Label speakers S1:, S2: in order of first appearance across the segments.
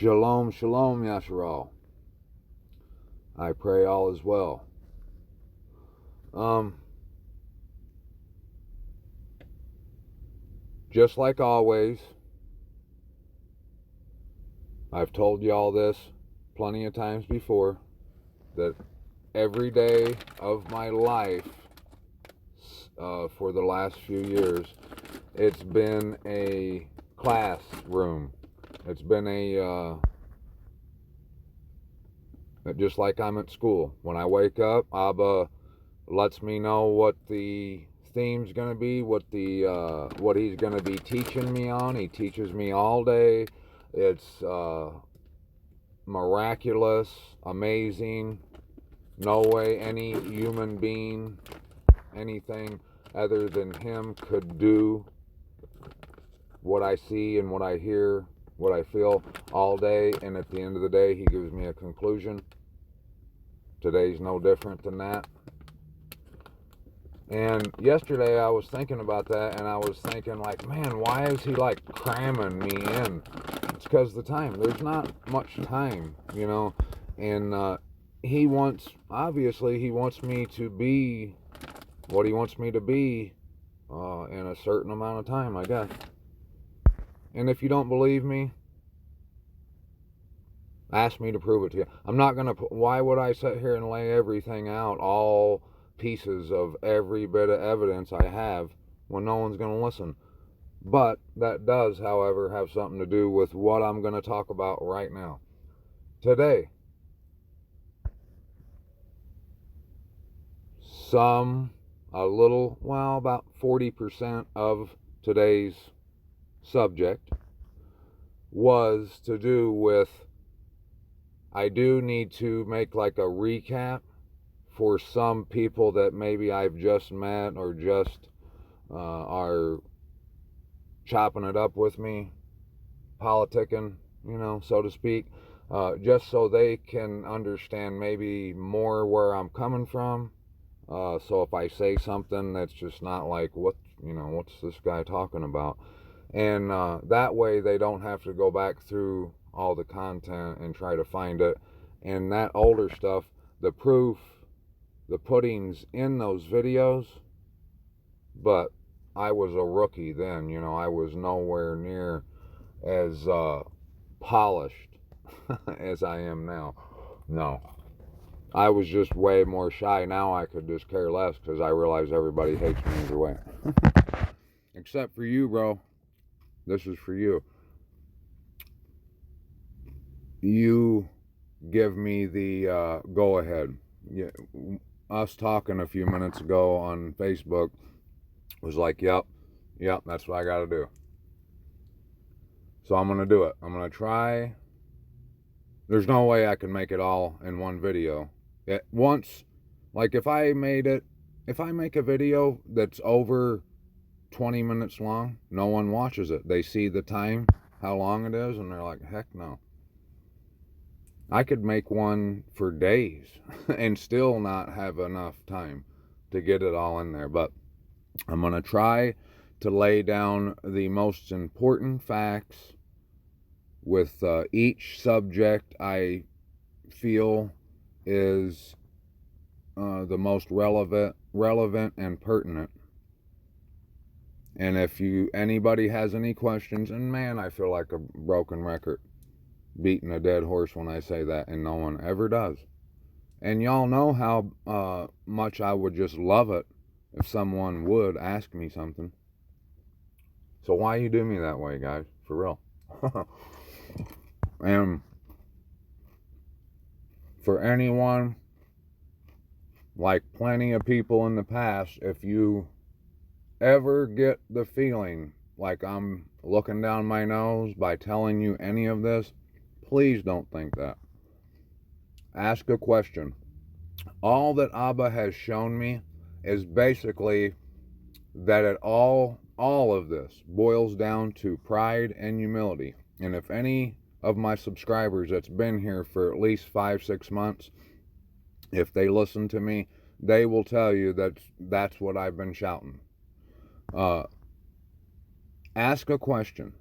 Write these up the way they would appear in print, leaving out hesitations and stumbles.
S1: Shalom, shalom, Yasharal. I pray all is well. Just like always, I've told y'all this plenty of times before, that every day of my life for the last few years, it's been a classroom. It's been just like I'm at school. When I wake up, AHBA lets me know what the theme's going to be, what he's going to be teaching me on. He teaches me all day. It's miraculous, amazing. No way any human being, anything other than him could do what I see and what I hear, what I feel all day. And at the end of the day, he gives me a conclusion. Today's no different than that. And yesterday I was thinking about that, and I was thinking, like, man, why is he like cramming me in? It's because the time. There's not much time, you know. And he wants me to be what he wants me to be in a certain amount of time, I guess. And if you don't believe me, ask me to prove it to you. I'm not gonna. Why would I sit here and lay everything out, all pieces of every bit of evidence I have, when no one's gonna listen? But that does, however, have something to do with what I'm gonna talk about right now. Today, about 40% of today's subject was to do with, I do need to make like a recap for some people that maybe I've just met or just are chopping it up with me, politicking, you know, so to speak, just so they can understand maybe more where I'm coming from. So if I say something that's just not like, what's this guy talking about? And that way they don't have to go back through all the content and try to find it. And that older stuff, the proof, the pudding's in those videos, but I was a rookie then, you know. I was nowhere near as polished as I am now. No. I was just way more shy. Now I could just care less because I realize everybody hates me either way. Except for you, bro. This is for you. You give me the go ahead. Yeah, us talking a few minutes ago on Facebook was like, yep, that's what I gotta do. So I'm gonna do it. I'm gonna try. There's no way I can make it all in one video. Like if I make a video that's over 20 minutes long, no one watches it. They see the time, how long it is, and they're like, heck no. I could make one for days and still not have enough time to get it all in there. But I'm going to try to lay down the most important facts with each subject I feel is the most relevant and pertinent. And if anybody has any questions, and man, I feel like a broken record, beating a dead horse when I say that, and no one ever does. And y'all know how much I would just love it if someone would ask me something. So why you do me that way, guys? For real. And for anyone, like plenty of people in the past, if you ever get the feeling like I'm looking down my nose by telling you any of this, please don't think that. Ask a question. All that AHBA has shown me is basically that all of this boils down to pride and humility. And if any of my subscribers that's been here for at least 5-6 months, if they listen to me, they will tell you that's what I've been shouting. Ask a question.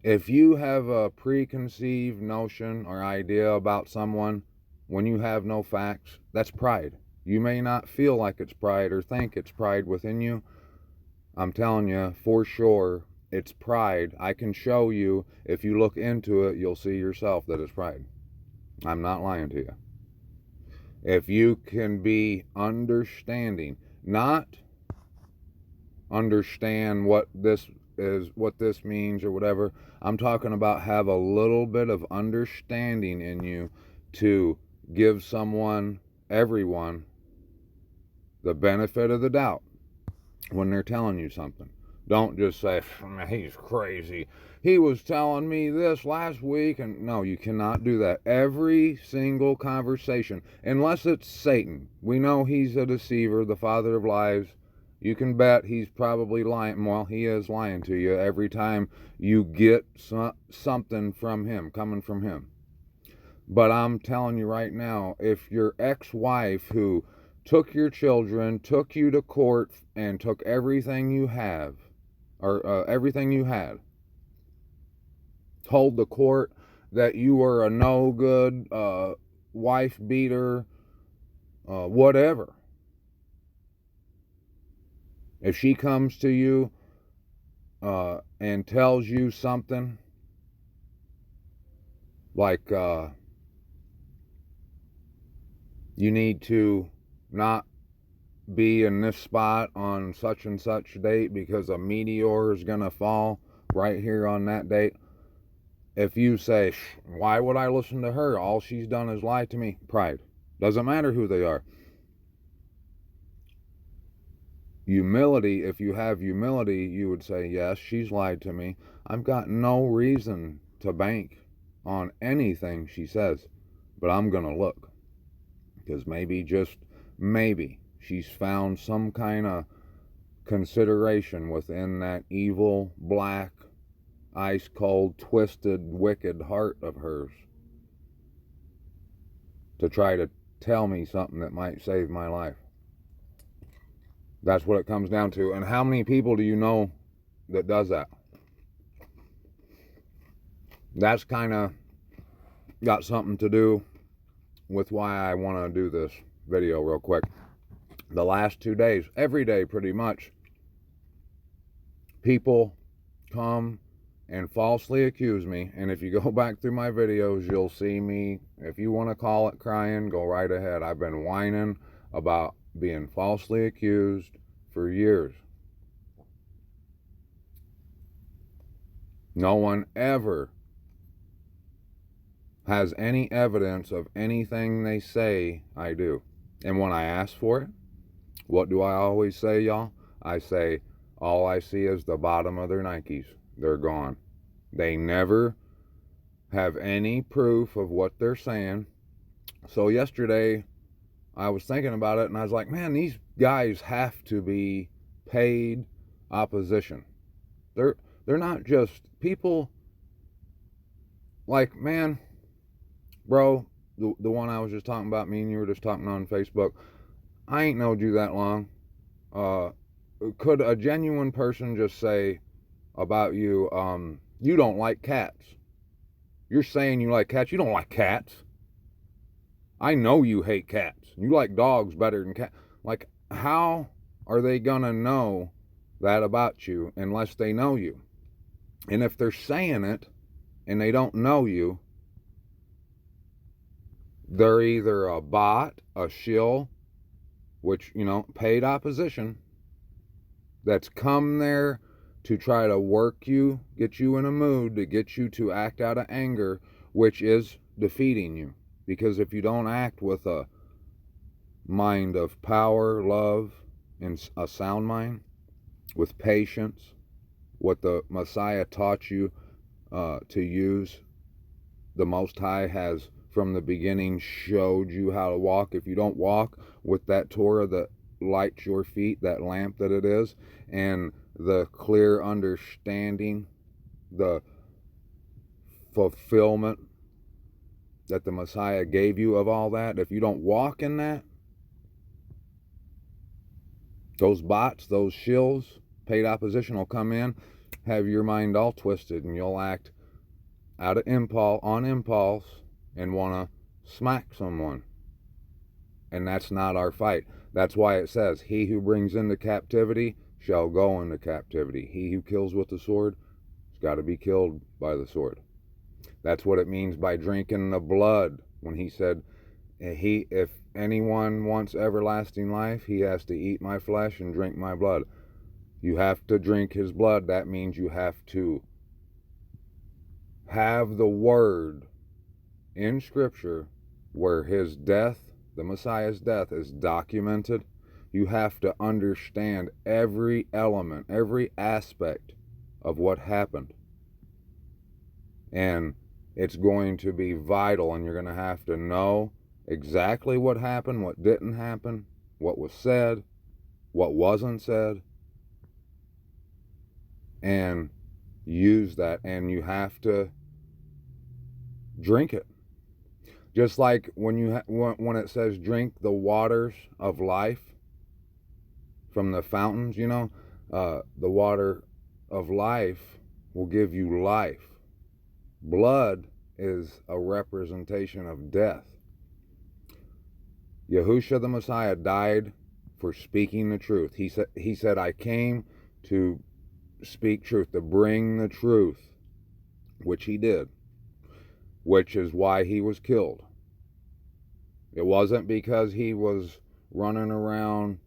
S1: If you have a preconceived notion or idea about someone when you have no facts, that's pride. You may not feel like it's pride or think it's pride within you. I'm telling you, for sure, it's pride. I can show you. If you look into it, you'll see yourself that it's pride. I'm not lying to you. If you can be understanding, not understand what this is, what this means or whatever. I'm talking about have a little bit of understanding in you to give someone, everyone, the benefit of the doubt when they're telling you something. Don't just say, he's crazy. He was telling me this last week. And no, you cannot do that. Every single conversation, unless it's Satan. We know he's a deceiver, the father of lies. You can bet he's probably lying. Well, he is lying to you every time you get something from him, coming from him. But I'm telling you right now, if your ex-wife who took your children, took you to court, and took everything you have, or everything you had, told the court that you were a no-good wife beater, whatever. If she comes to you and tells you something like you need to not be in this spot on such and such date because a meteor is going to fall right here on that date. If you say, why would I listen to her? All she's done is lie to me. Pride. Doesn't matter who they are. Humility, if you have humility, you would say, yes, she's lied to me. I've got no reason to bank on anything she says, but I'm going to look. Because maybe, just maybe, she's found some kind of consideration within that evil, black, ice-cold, twisted, wicked heart of hers to try to tell me something that might save my life. That's what it comes down to. And how many people do you know that does that? That's kind of got something to do with why I want to do this video real quick. The last 2 days, every day pretty much, people come and falsely accuse me. And if you go back through my videos, you'll see me, if you want to call it crying, go right ahead. I've been whining about being falsely accused for years. No one ever has any evidence of anything they say I do. And when I ask for it, what do I always say, y'all? I say, all I see is the bottom of their Nikes. They're gone. They never have any proof of what they're saying. So yesterday, I was thinking about it, and I was like, man, these guys have to be paid opposition. They're not just people like, man, bro, the one I was just talking about, me and you were just talking on Facebook, I ain't known you that long. Could a genuine person just say about you, you don't like cats? You're saying you like cats. You don't like cats. I know you hate cats. You like dogs better than cats. Like, how are they gonna know that about you unless they know you? And if they're saying it and they don't know you, they're either a bot, a shill, which, you know, paid opposition, that's come there to try to work you, get you in a mood, to get you to act out of anger, which is defeating you. Because if you don't act with a mind of power, love, and a sound mind, with patience, what the Messiah taught you to use, the Most High has from the beginning showed you how to walk. If you don't walk with that Torah that lights your feet, that lamp that it is, and the clear understanding, the fulfillment that the Messiah gave you of all that, if you don't walk in that, those bots, those shills, paid opposition will come in have your mind all twisted, and you'll act out of on impulse, and want to smack someone. And that's not our fight. That's why it says, he who brings into captivity shall go into captivity. He who kills with the sword has got to be killed by the sword. That's what it means by drinking the blood. When he said, if anyone wants everlasting life, he has to eat my flesh and drink my blood. You have to drink his blood. That means you have to have the word in Scripture where his death, the Messiah's death, is documented. You have to understand every element, every aspect of what happened. And it's going to be vital, and you're going to have to know exactly what happened, what didn't happen, what was said, what wasn't said, and use that. And you have to drink it. Just like when it says drink the waters of life from the fountains, the water of life will give you life. Blood is a representation of death. Yahushua the Messiah died for speaking the truth. He said, I came to speak truth, to bring the truth, which he did, which is why he was killed. It wasn't because he was running around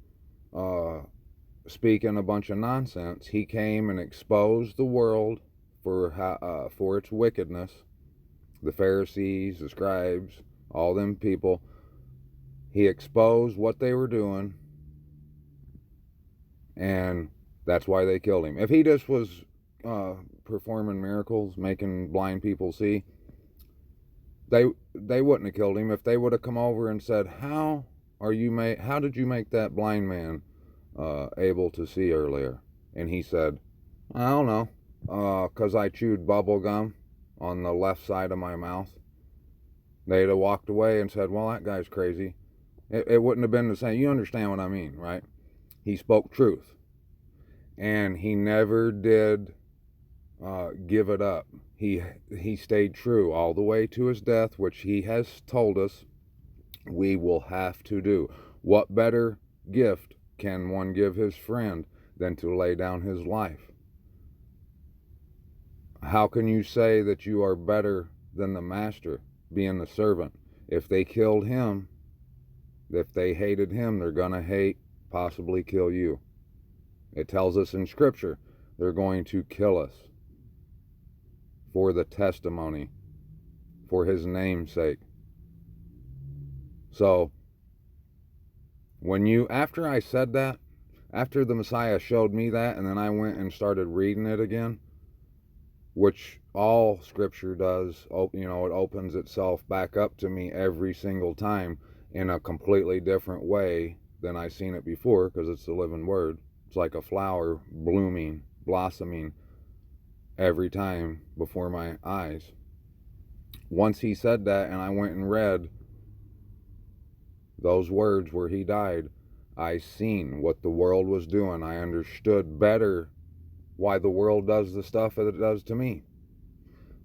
S1: speaking a bunch of nonsense. He came and exposed the world for its wickedness. The Pharisees, the scribes, all them people. He exposed what they were doing, and that's why they killed him. If he just was performing miracles, making blind people see, they wouldn't have killed him. If they would have come over and said, how did you make that blind man able to see earlier? And he said, I don't know, because I chewed bubble gum on the left side of my mouth. They'd have walked away and said, well, that guy's crazy. It wouldn't have been the same. You understand what I mean, right? He spoke truth, and he never did give it up. He stayed true all the way to his death, which he has told us we will have to do. What better gift can one give his friend than to lay down his life? How can you say that you are better than the master, being the servant? If they killed him, if they hated him, they're going to possibly kill you. It tells us in Scripture they're going to kill us for the testimony, for his name's sake. So, after I said that, after the Messiah showed me that, and then I went and started reading it again, which all Scripture does, it opens itself back up to me every single time in a completely different way than I've seen it before, because it's the living word. It's like a flower blooming, blossoming every time before my eyes. Once he said that, and I went and read those words where he died, I seen what the world was doing. I understood better why the world does the stuff that it does to me.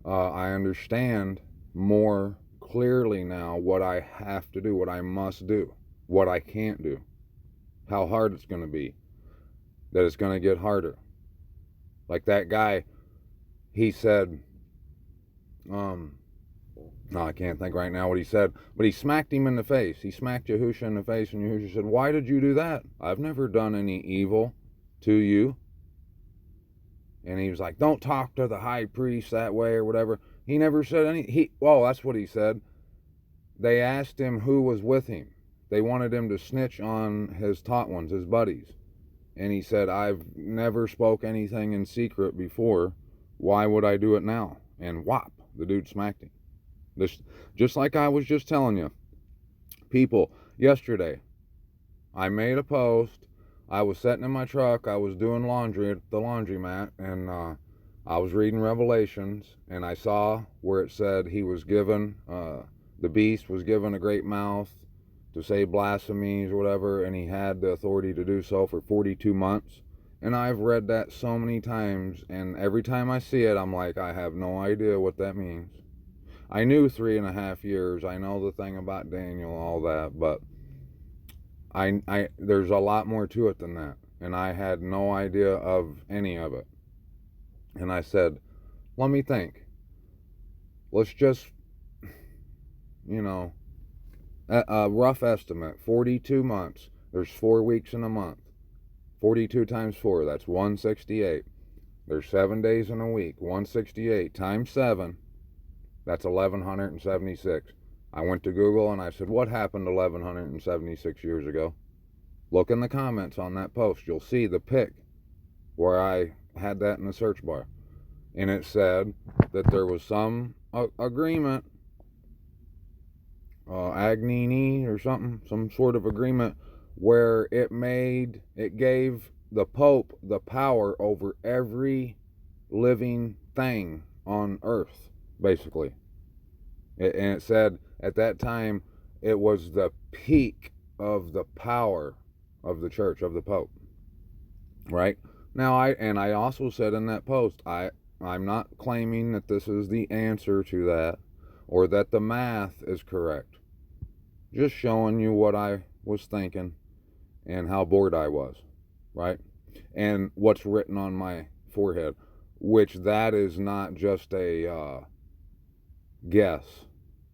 S1: I understand more clearly now what I have to do, what I must do, what I can't do, how hard it's going to be, that it's going to get harder. Like that guy, he said, no, I can't think right now what he said, but he smacked him in the face. He smacked Yahushua in the face, and Yahushua said, why did you do that? I've never done any evil to you. And he was like, don't talk to the high priest that way or whatever. He never said that's what he said. They asked him who was with him. They wanted him to snitch on his taught ones, his buddies. And he said, I've never spoke anything in secret before. Why would I do it now? And whop, the dude smacked him. Just like I was just telling you. People, yesterday, I made a post. I was sitting in my truck. I was doing laundry at the laundromat, and I was reading Revelations, and I saw where it said he was given, the beast was given a great mouth to say blasphemies or whatever, and he had the authority to do so for 42 months. And I've read that so many times, and every time I see it, I'm like, I have no idea what that means. I knew 3.5 years. I know the thing about Daniel, all that, but there's a lot more to it than that. And I had no idea of any of it. And I said, let me think. Let's just, a rough estimate, 42 months. There's 4 weeks in a month. 42 times 4, that's 168. There's 7 days in a week. 168 times 7, that's 1176. I went to Google and I said, what happened 1176 years ago? Look in the comments on that post. You'll see the pic where I had that in the search bar. And it said that there was some agreement, Agnini or something, some sort of agreement where it gave the Pope the power over every living thing on earth, basically. And it said at that time it was the peak of the power of the church, of the Pope. Right? Now, I also said in that post, I'm not claiming that this is the answer to that or that the math is correct. Just showing you what I was thinking and how bored I was, right? And what's written on my forehead, which that is not just a guess.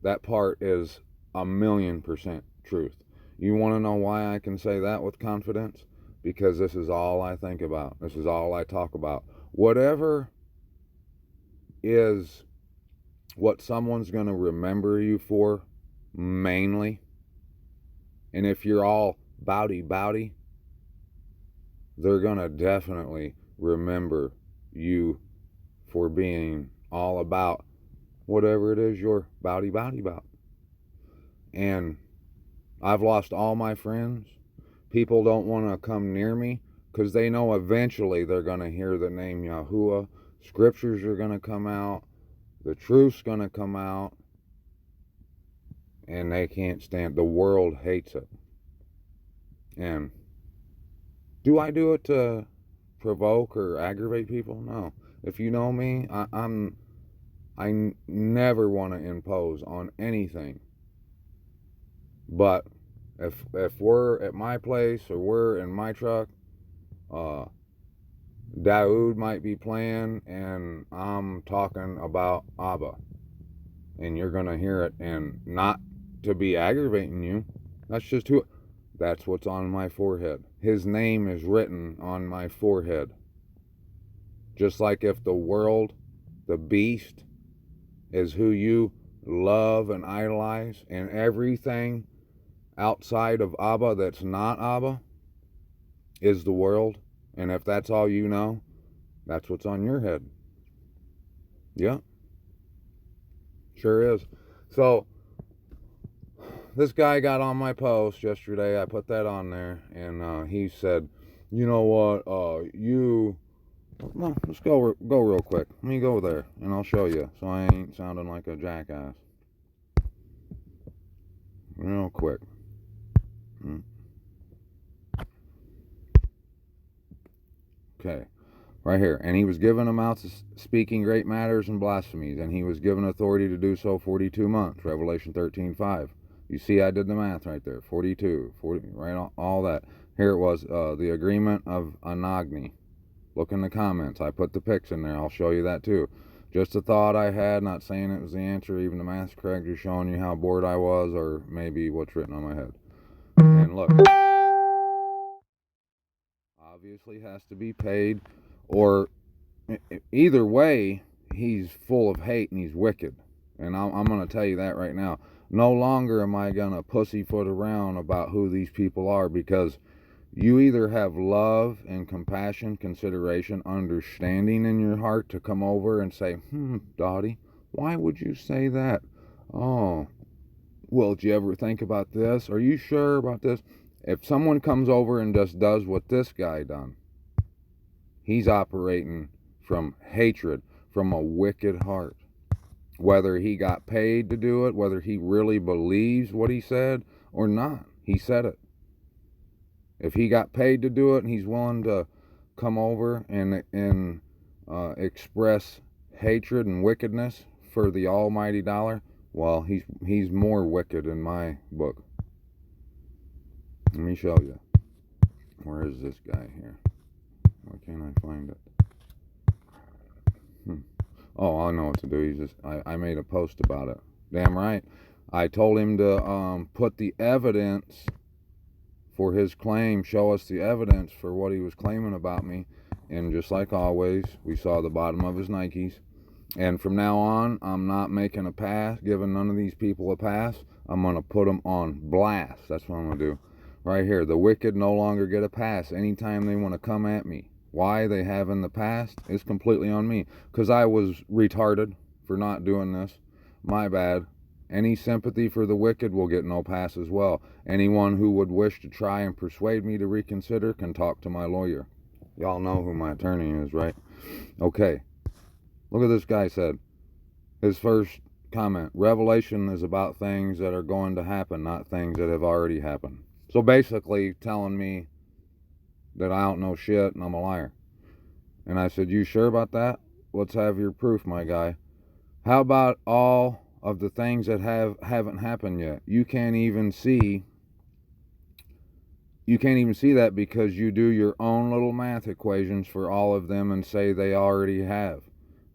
S1: That part is 1,000,000% truth. You want to know why I can say that with confidence? Because this is all I think about. This is all I talk about. Whatever is what someone's going to remember you for, mainly, and if you're all bowdy, they're going to definitely remember you for being all about whatever it is you're bowdy about. And I've lost all my friends. People don't want to come near me because they know eventually they're going to hear the name Yahuwah. Scriptures are going to come out. The truth's going to come out. And they can't stand. The world hates it. And do I do it to provoke or aggravate people? No. If you know me, I never want to impose on anything. But if we're at my place or we're in my truck, Daoud might be playing and I'm talking about AHBA, and you're gonna hear it, and not to be aggravating you, that's what's on my forehead. His name is written on my forehead. Just like if the world, the beast, is who you love and idolize, and everything outside of AHBA that's not AHBA is the world, and if that's all you know, that's what's on your head. Yeah, sure is. So this guy got on my post yesterday. I put that on there, and he said, you know what, well, let's go real quick. Let me go there and I'll show you so I ain't sounding like a jackass. Real quick. Okay, right here. And he was given a mouth speaking great matters and blasphemies, and he was given authority to do so 42 months. Revelation 13:5. You see, I did the math right there. 42, 40, right, all that. Here it was, the agreement of Anagni. Look in the comments. I put the pics in there. I'll show you that too. Just a thought I had, not saying it was the answer, even the math's correct, just showing you how bored I was, or maybe what's written on my head. And look, obviously has to be paid, or either way, he's full of hate and he's wicked. And I'm going to tell you that right now. No longer am I going to pussyfoot around about who these people are, because you either have love and compassion, consideration, understanding in your heart to come over and say, Dottie, why would you say that? Oh, well, did you ever think about this? Are you sure about this? If someone comes over and just does what this guy done, he's operating from hatred, from a wicked heart. Whether he got paid to do it, whether he really believes what he said or not, he said it. If he got paid to do it and he's willing to come over and express hatred and wickedness for the almighty dollar, well, he's more wicked in my book. Let me show you. Where is this guy here? Why can't I find it? Oh, I know what to do. He's just, I made a post about it. Damn right. I told him to put the evidence for his claim, show us the evidence for what he was claiming about me. And just like always, we saw the bottom of his Nikes. And from now on, I'm not making a pass, giving none of these people a pass. I'm going to put them on blast. That's what I'm going to do. Right here. The wicked no longer get a pass anytime they want to come at me. Why they have in the past is completely on me. Because I was retarded for not doing this. My bad. Any sympathy for the wicked will get no pass as well. Anyone who would wish to try and persuade me to reconsider can talk to my lawyer. Y'all know who my attorney is, right? Okay. Look what this guy said. His first comment. Revelation is about things that are going to happen, not things that have already happened. So basically telling me that I don't know shit and I'm a liar. And I said, you sure about that? Let's have your proof, my guy. How about all of the things that haven't happened yet? You can't even see that because you do your own little math equations for all of them and say they already have.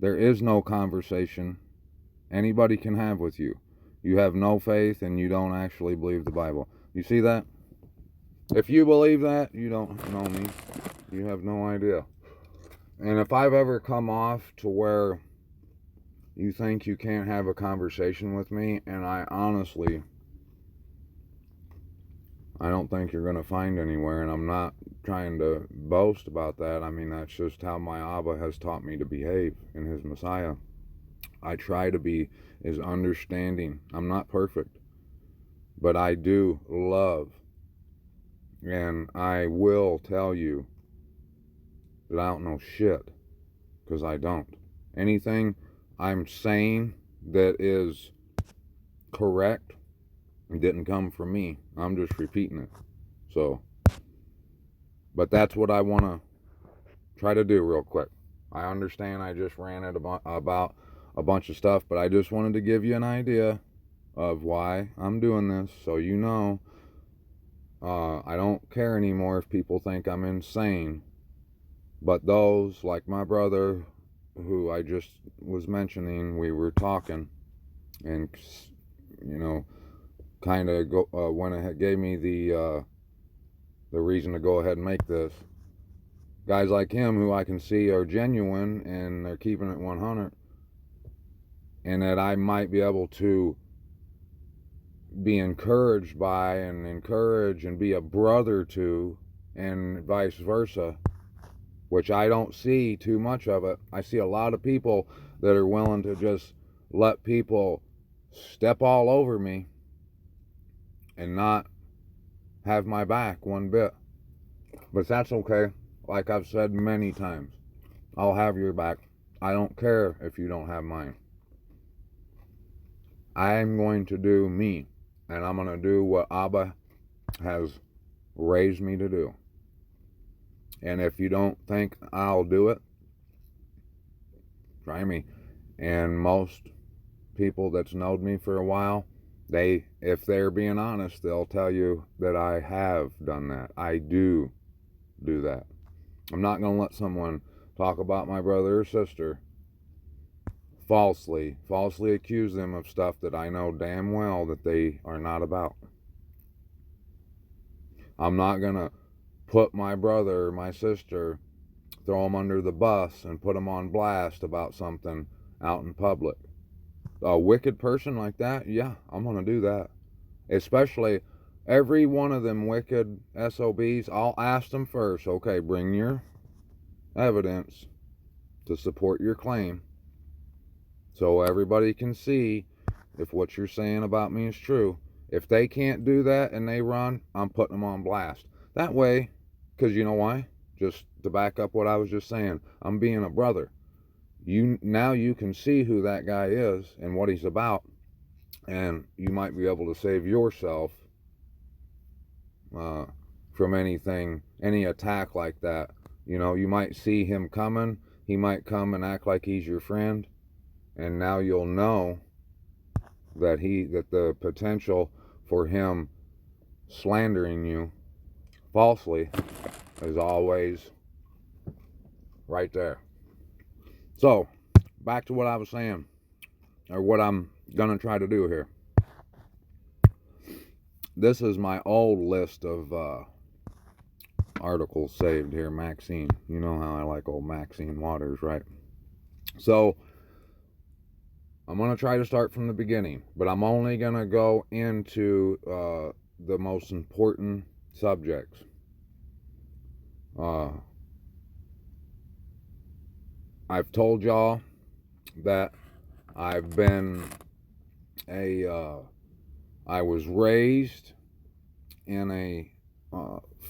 S1: There is no conversation anybody can have with you. You have no faith and you don't actually believe the Bible. You see that? If you believe that, you don't know me. You have no idea. And if I've ever come off to where you think you can't have a conversation with me, and I honestly, I don't think you're going to find anywhere, and I'm not trying to boast about that. I mean, that's just how my AHBA has taught me to behave in his Messiah. I try to be as understanding. I'm not perfect, but I do love. And I will tell you that I don't know shit, because I don't. Anything I'm saying that is correct didn't come from me. I'm just repeating it. So, but that's what I want to try to do real quick. I understand I just ranted about a bunch of stuff, but I just wanted to give you an idea of why I'm doing this, so you know. I don't care anymore if people think I'm insane, but those, like my brother, who I just was mentioning, we were talking, and, you know, kind of went ahead, gave me the reason to go ahead and make this. Guys like him, who I can see are genuine, and they're keeping it 100, and that I might be able to be encouraged by and encourage and be a brother to, and vice versa, which I don't see too much of it. I see a lot of people that are willing to just let people step all over me and not have my back one bit. But that's okay. Like I've said many times, I'll have your back. I don't care if you don't have mine. I'm going to do me. And I'm going to do what AHBA has raised me to do. And if you don't think I'll do it, try me. And most people that's known me for a while, if they're being honest, they'll tell you that I have done that. I do that. I'm not going to let someone talk about my brother or sister falsely accuse them of stuff that I know damn well that they are not about. I'm not gonna put my brother or my sister, throw them under the bus and put them on blast about something out in public. A wicked person like that, yeah, I'm gonna do that. Especially every one of them wicked SOBs, I'll ask them first, okay, bring your evidence to support your claim, so everybody can see if what you're saying about me is true. If they can't do that and they run, I'm putting them on blast. That way, because you know why? Just to back up what I was just saying, I'm being a brother. Now you can see who that guy is and what he's about, and you might be able to save yourself from any attack like that You know, you might see him coming. He might come and act like he's your friend. And now you'll know that the potential for him slandering you falsely is always right there. So, back to what I was saying, or what I'm going to try to do here. This is my old list of articles saved here, Maxine. You know how I like old Maxine Waters, right? So, I'm going to try to start from the beginning, but I'm only going to go into the most important subjects. I've told y'all that I've been I was raised in a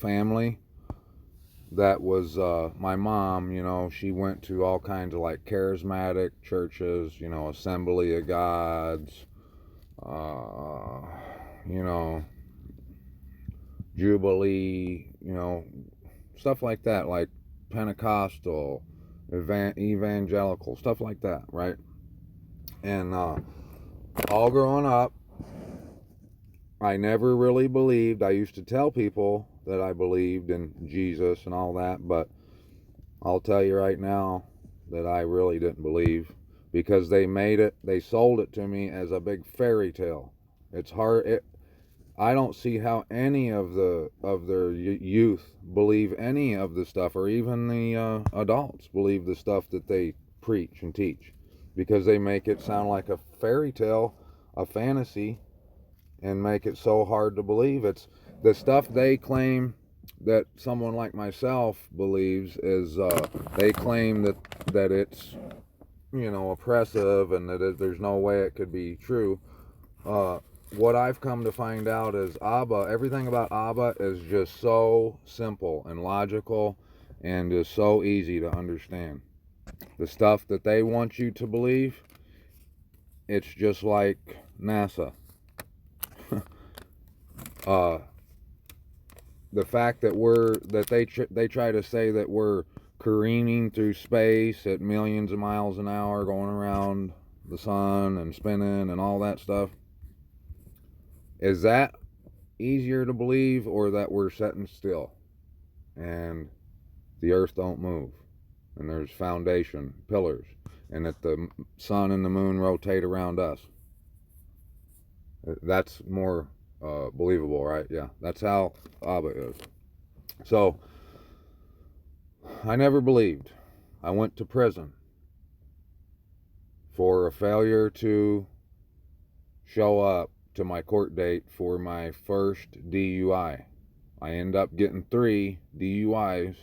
S1: family that was, my mom, you know, she went to all kinds of like charismatic churches, you know, Assembly of Gods, you know, Jubilee, you know, stuff like that, like Pentecostal, evangelical, stuff like that, right? And all growing up, I never really believed. I used to tell people that I believed in Jesus and all that, but I'll tell you right now that I really didn't believe, because they sold it to me as a big fairy tale. It's hard. I don't see how any of their youth believe any of the stuff, or even the adults believe the stuff that they preach and teach, because they make it sound like a fairy tale, a fantasy, and make it so hard to believe. It's the stuff they claim that someone like myself believes is they claim that it's, you know, oppressive, and that there's no way it could be true. What I've come to find out is everything about AHBA is just so simple and logical and is so easy to understand. The stuff that they want you to believe, it's just like NASA. The fact that they try to say that we're careening through space at millions of miles an hour, going around the sun and spinning and all that stuff, is that easier to believe, or that we're sitting still and the earth don't move and there's foundation pillars, and that the sun and the moon rotate around us? That's more believable, right? Yeah, that's how AHBA is. So I never believed. I went to prison for a failure to show up to my court date for my first DUI. I ended up getting 3 DUIs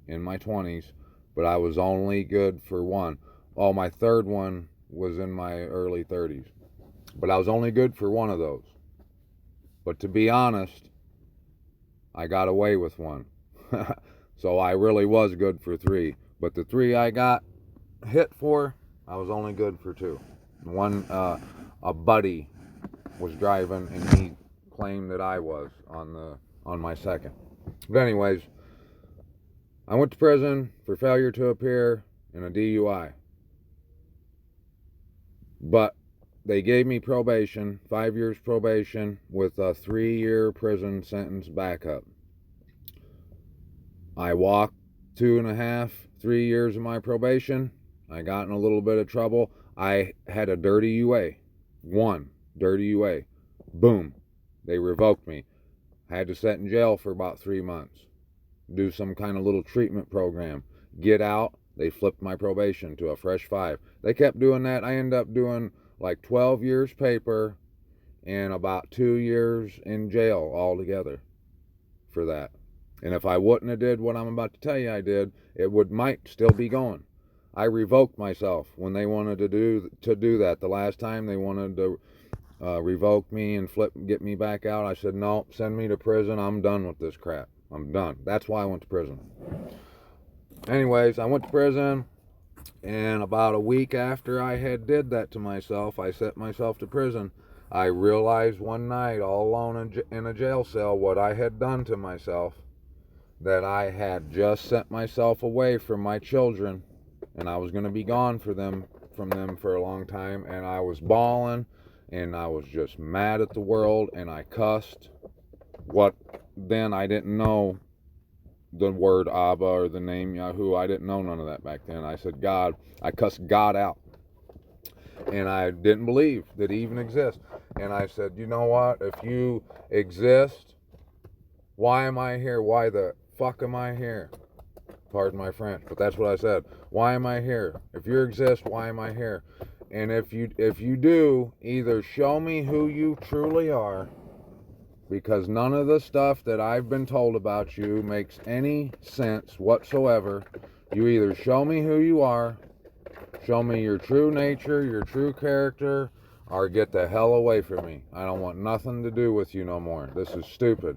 S1: in my 20s, but I was only good for one. Oh, my third one was in my early 30s, but I was only good for one of those. But to be honest, I got away with one. So I really was good for 3. But the 3 I got hit for, I was only good for 2. One, a buddy was driving, and he claimed that I was on my second. But anyways, I went to prison for failure to appear in a DUI. But they gave me probation, 5 years probation, with a 3-year prison sentence backup. I walked 2.5, 3 years of my probation. I got in a little bit of trouble. I had a dirty UA. One dirty UA. Boom. They revoked me. I had to sit in jail for about 3 months. Do some kind of little treatment program. Get out. They flipped my probation to a fresh 5. They kept doing that. I ended up doing like 12 years paper and about 2 years in jail altogether for that. And if I wouldn't have did what I'm about to tell you I did, it might still be going. I revoked myself when they wanted to do that. The last time they wanted to revoke me and get me back out, I said, no, send me to prison. I'm done with this crap. I'm done. That's why I went to prison. Anyways, I went to prison, and about a week after I had did that to myself, I sent myself to prison. I realized one night, all alone in a jail cell, what I had done to myself. that I had just sent myself away from my children, and I was going to be gone from them for a long time, and I was bawling, and I was just mad at the world, and I cussed. What then? I didn't know the word AHBA or the name Yahoo. I didn't know none of that back then. I said God. I cussed God out, and I didn't believe that he even exists. And I said, you know what? If you exist, why am I here? Why the fuck am I here? Pardon my French, but that's what I said. Why am I here? If you exist, why am I here? And if you do, either show me who you truly are, because none of the stuff that I've been told about you makes any sense whatsoever. You either show me who you are, show me your true nature, your true character, or get the hell away from me. I don't want nothing to do with you no more. This is stupid.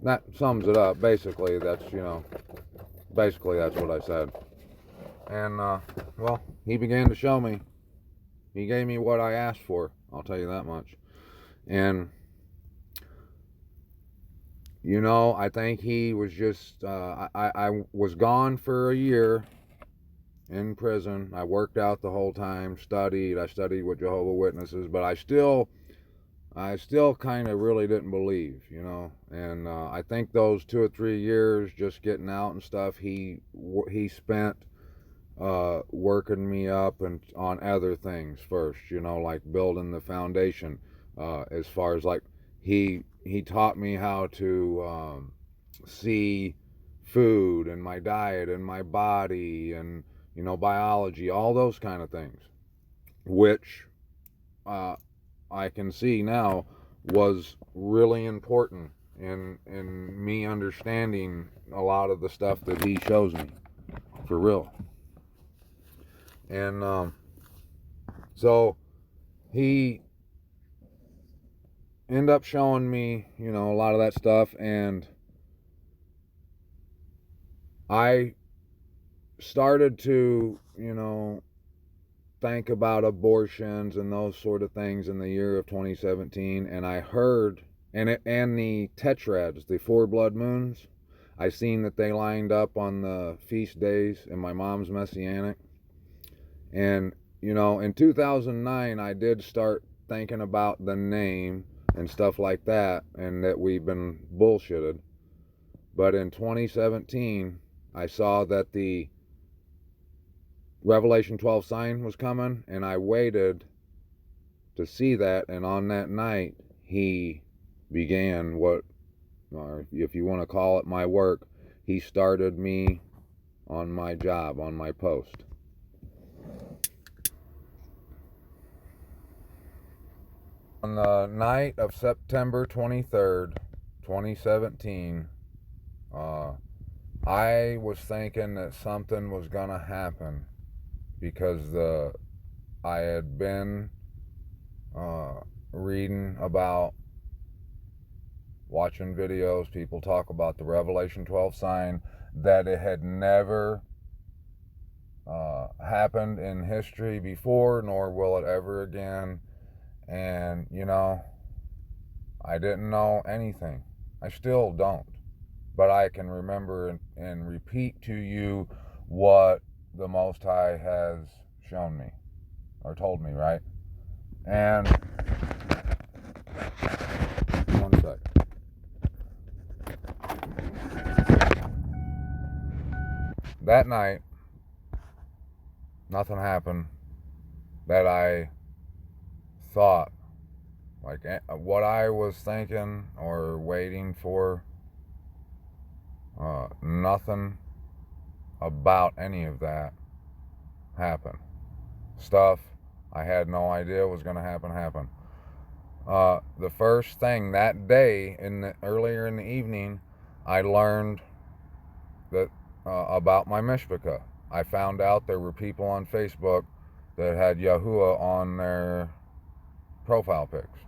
S1: That sums it up. Basically, that's what I said. And, well, he began to show me. He gave me what I asked for. I'll tell you that much. And, I think he was just, I was gone for a year in prison. I worked out the whole time, studied. I studied with Jehovah's Witnesses, but I still kind of really didn't believe, and I think those 2 or 3 years just getting out and stuff, he spent working me up and on other things first, like building the foundation, as far as like he taught me how to see food and my diet and my body and biology, all those kind of things, which I can see now was really important in me understanding a lot of the stuff that he shows me, for real. And so he ended up showing me, a lot of that stuff, and I started to, think about abortions and those sort of things in the year of 2017, and I heard, and the tetrads, the 4 blood moons, I seen that they lined up on the feast days in my mom's Messianic. And in 2009 I did start thinking about the name and stuff like that, and that we've been bullshitted. But in 2017 I saw that the Revelation 12 sign was coming, and I waited to see that, and on that night he began what, or if you want to call it my work, he started me on my job, on my post. On the night of September 23rd, 2017, I was thinking that something was gonna happen, because I had been reading about, watching videos, people talk about the Revelation 12 sign, that it had never happened in history before, nor will it ever again. And I didn't know anything. I still don't, but I can remember and repeat to you what the Most High has shown me, or told me, right? And one sec. That night, nothing happened that I thought, like what I was thinking or waiting for. Nothing about any of that happened. Stuff I had no idea was going to happen. The first thing that day, earlier in the evening, I learned that about my mishpachah. I found out there were people on Facebook that had Yahuwah on their profile pics.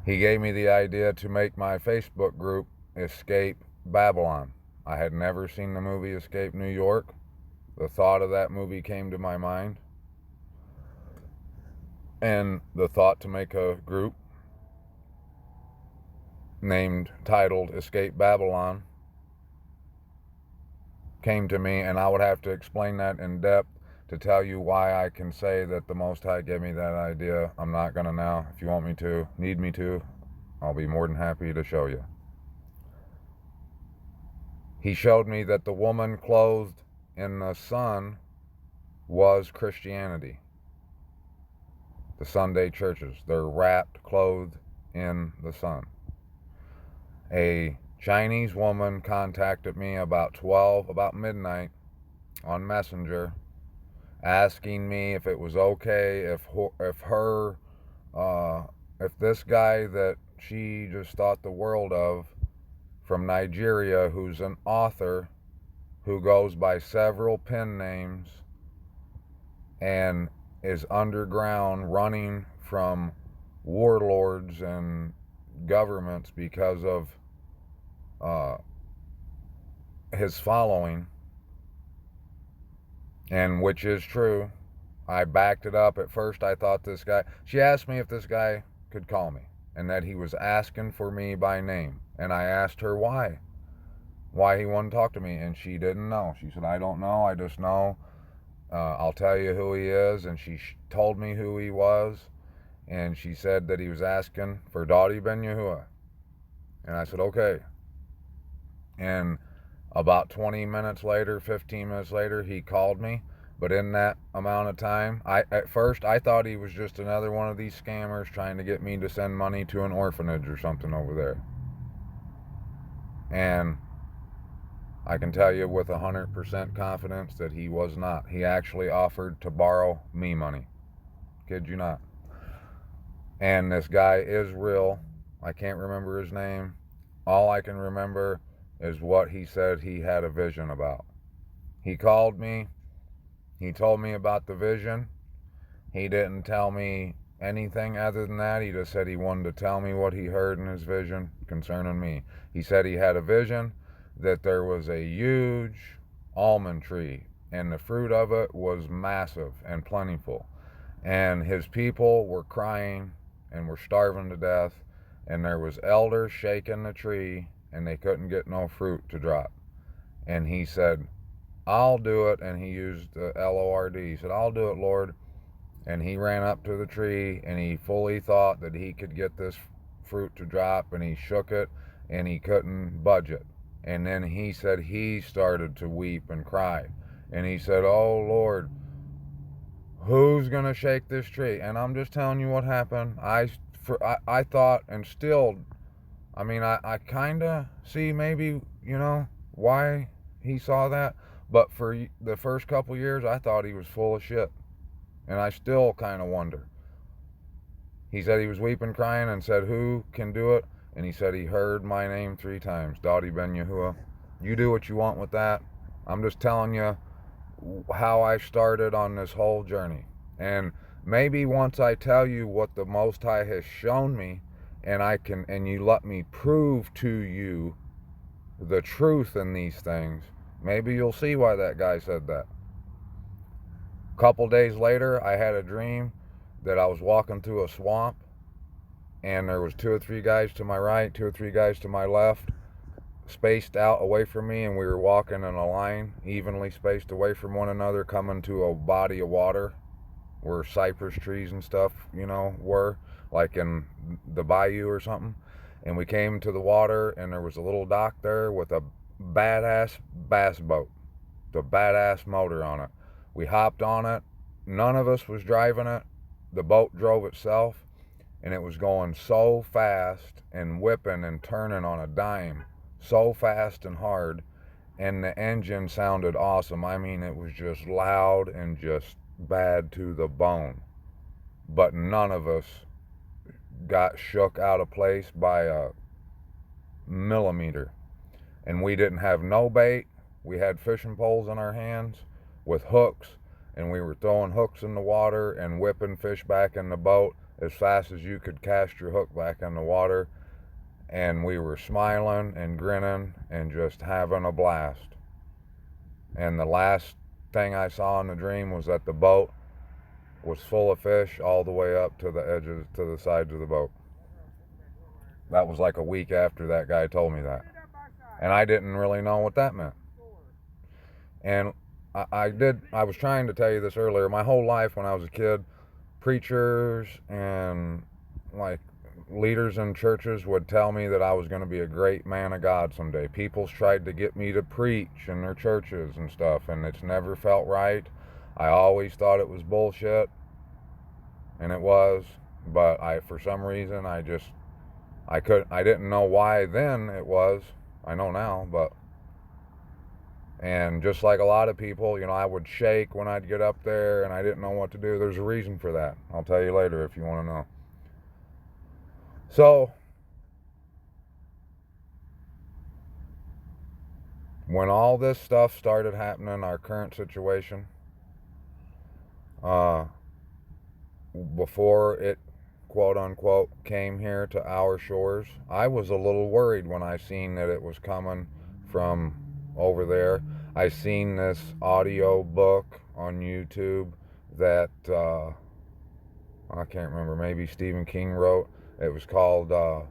S1: He gave me the idea to make my Facebook group Escape Babylon. I had never seen the movie Escape New York. The thought of that movie came to my mind, and the thought to make a group. titled Escape Babylon came to me, and I would have to explain that in depth to tell you why I can say that the Most High gave me that idea. I'm not going to now. If you want me to, need me to, I'll be more than happy to show you. He showed me that the woman clothed in the sun was Christianity. The Sunday churches, they're wrapped, clothed in the sun. A Chinese woman contacted me about midnight on Messenger, asking me if it was okay if this guy that she just thought the world of from Nigeria, who's an author who goes by several pen names and is underground running from warlords and governments because of his following, and which is true. I backed it up. At first I thought this guy, she asked me if this guy could call me and that he was asking for me by name, and I asked her why he wanted to talk to me, and she didn't know. She said, I don't know, I just know I'll tell you who he is. And she told me who he was, and she said that he was asking for Dadi Ben Yahuwah. And I said, okay. And about 20 minutes later, 15 minutes later, he called me. But in that amount of time, at first I thought he was just another one of these scammers trying to get me to send money to an orphanage or something over there. And I can tell you with 100% confidence that he was not. He actually offered to borrow me money. Kid you not. And this guy is real. I can't remember his name. All I can remember is what he said he had a vision about. He called me. He told me about the vision. He didn't tell me anything other than that. He just said he wanted to tell me what he heard in his vision concerning me. He said he had a vision that there was a huge almond tree, and the fruit of it was massive and plentiful. And his people were crying and were starving to death, and there was elders shaking the tree, and they couldn't get no fruit to drop. And he said, I'll do it. And he used the Lord. He said, I'll do it, Lord. And he ran up to the tree, and he fully thought that he could get this fruit to drop, and he shook it, and he couldn't budge it. And then he said he started to weep and cry. And he said, oh, Lord, who's going to shake this tree? And I'm just telling you what happened. I thought, and still, I mean, I kind of see maybe, why he saw that. But for the first couple years, I thought he was full of shit. And I still kind of wonder. He said he was weeping, crying, and said, who can do it? And he said he heard my name 3 times, Dadi Ben Yahuwah. You do what you want with that. I'm just telling you how I started on this whole journey. And maybe once I tell you what the Most High has shown me, and you let me prove to you the truth in these things, maybe you'll see why that guy said that. A couple days later, I had a dream that I was walking through a swamp, and there was 2 or 3 guys to my right, 2 or 3 guys to my left, spaced out away from me, and we were walking in a line, evenly spaced away from one another, coming to a body of water where cypress trees and stuff, were, like in the bayou or something. And we came to the water, and there was a little dock there with a badass bass boat, the badass motor on it. We hopped on it. None of us was driving it. The boat drove itself, and it was going so fast and whipping and turning on a dime, so fast and hard, and the engine sounded awesome. I mean, it was just loud and just bad to the bone. But none of us got shook out of place by a millimeter. And we didn't have no bait. We had fishing poles in our hands with hooks, and we were throwing hooks in the water and whipping fish back in the boat as fast as you could cast your hook back in the water. And we were smiling and grinning and just having a blast. And the last thing I saw in the dream was that the boat was full of fish all the way up to the edges, to the sides of the boat. that was like a week after that guy told me that. And I didn't really know what that meant. And I was trying to tell you this earlier. My whole life when I was a kid, preachers and like leaders in churches would tell me that I was going to be a great man of God someday. People tried to get me to preach in their churches and stuff, and it's never felt right. I always thought it was bullshit, and it was, but for some reason, I didn't know why then it was. I know now, and just like a lot of people, I would shake when I'd get up there and I didn't know what to do. There's a reason for that. I'll tell you later if you want to know. So, when all this stuff started happening, our current situation, before it, quote unquote, came here to our shores, I was a little worried when I seen that it was coming from over there. I seen this audio book on YouTube that, I can't remember, maybe Stephen King wrote. It was called, no,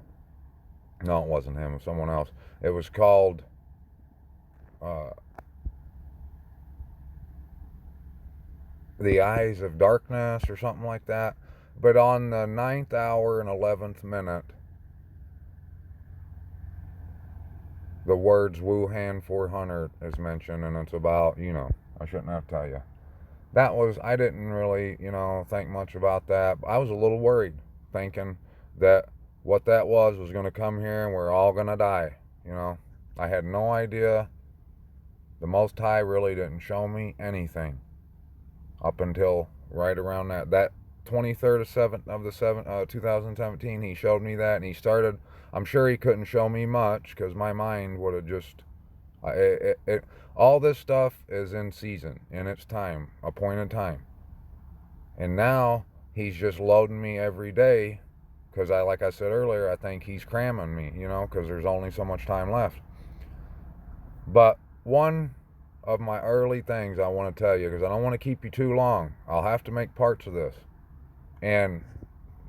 S1: it wasn't him, it was someone else. It was called, The Eyes of Darkness or something like that. But on the 9th hour and 11th minute, the words Wuhan 400 is mentioned, and it's about, I shouldn't have to tell you. I didn't really, think much about that. I was a little worried, thinking that what that was going to come here and we're all going to die, I had no idea. The Most High really didn't show me anything up until right around that 23rd of 2017. He showed me that, and he started. I'm sure he couldn't show me much because my mind would have just. All this stuff is in season, in its time, appointed time. And now he's just loading me every day because like I said earlier, I think he's cramming me, because there's only so much time left. But one of my early things I want to tell you, because I don't want to keep you too long. I'll have to make parts of this. And